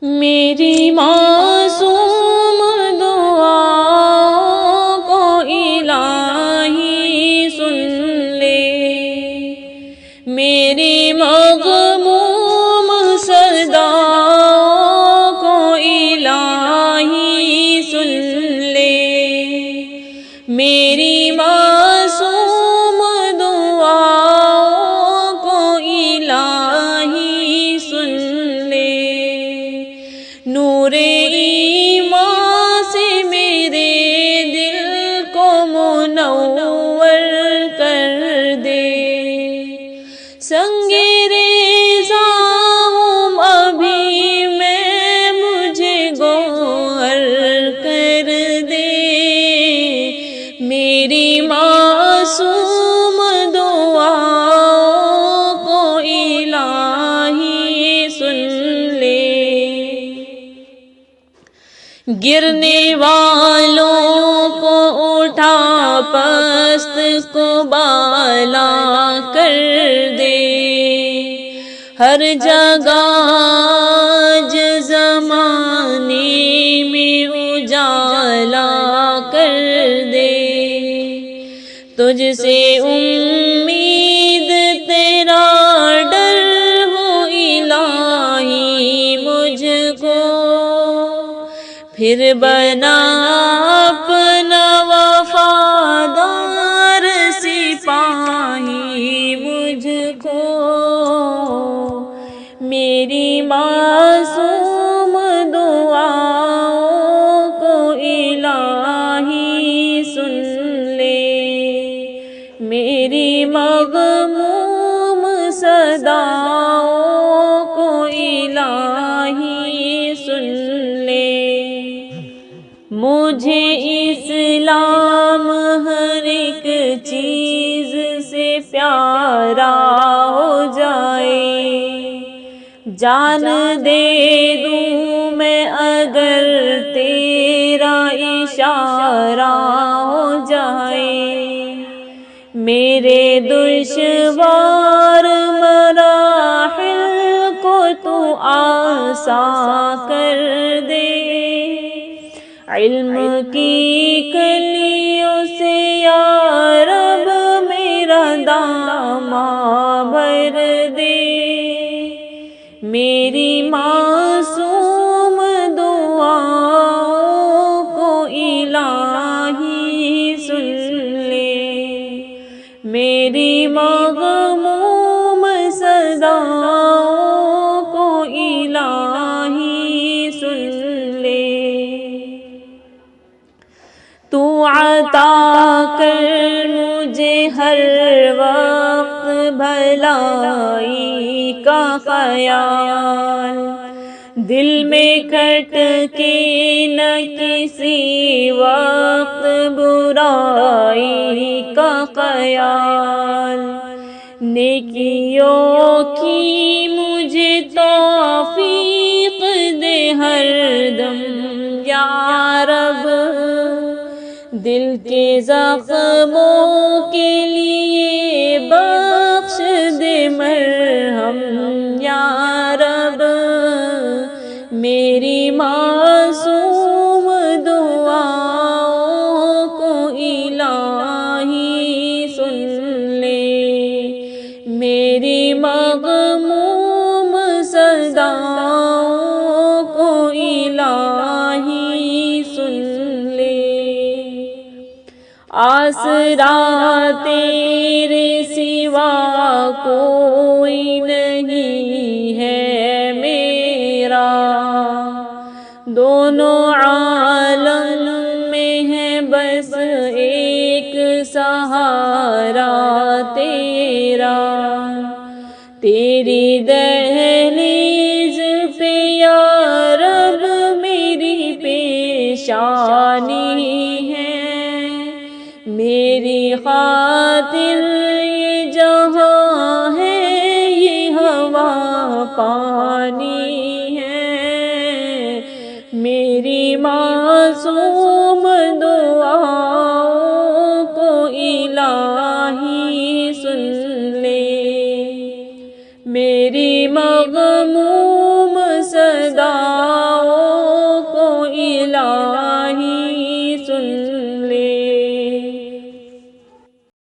میری معصوم دعا کو الہی سن لے، میری مغموم صدا کو الہی سن لے، میری معصوم دعا کو الہی سن لے، نور ایمان سے میرے دل کو منور کر دے، سنگ ریزہ ہوں ابھی میں، مجھے گوہر کر دے، میری معصوم دعا کو الہی سن لے، گرنے والوں کو اٹھا پست کو بالا کر دے، ہر جگہ آج زمانے میں اجالا کر دے، تجھ سے امید تیرا ڈر ہو الہی مجھ کو، پھر بنا اپنا وفادار سپاہی مجھ کو، میری معصوم دعاؤں کو الہی سن لے، میری مغموم صداؤں کو الہی سن لے، مجھے اسلام ہر ایک چیز سے پیارا ہو جائے، جان دے دوں میں اگر تیرا اشارہ ہو جائے، میرے دشوار مراحل کو تو آسان کر دے، علم کی کلیوں سے یا رب میرا دامن بھر دے، میری معصوم دعاؤں کو الہی سن لے، میری مغموم صداؤں کو الہی سن لے، تو عطا کر مجھے ہر وقت بھلائی کا خیال، دل میں کھٹ کے نہ کسی وقت برائی کا خیال، نیکیوں کی مجھے توفیق دے ہر دم یا رب، دل کے زخموں کے لیے بخش دے مرہم یا رب، میری معصوم دعاؤں کو الہی سن لے، میری مغموم صداؤں کو الہی سن لے، آسرا تیرے سوا کوئی نہیں ہے میرا، دونوں عالم میں ہے بس ایک سہارا تیرا، تیری دہلیز پہ یا رب میری پیشانی ہے، میری خاطر یہ جہاں ہے یہ ہوا پانی ہے، میری معصوم دعا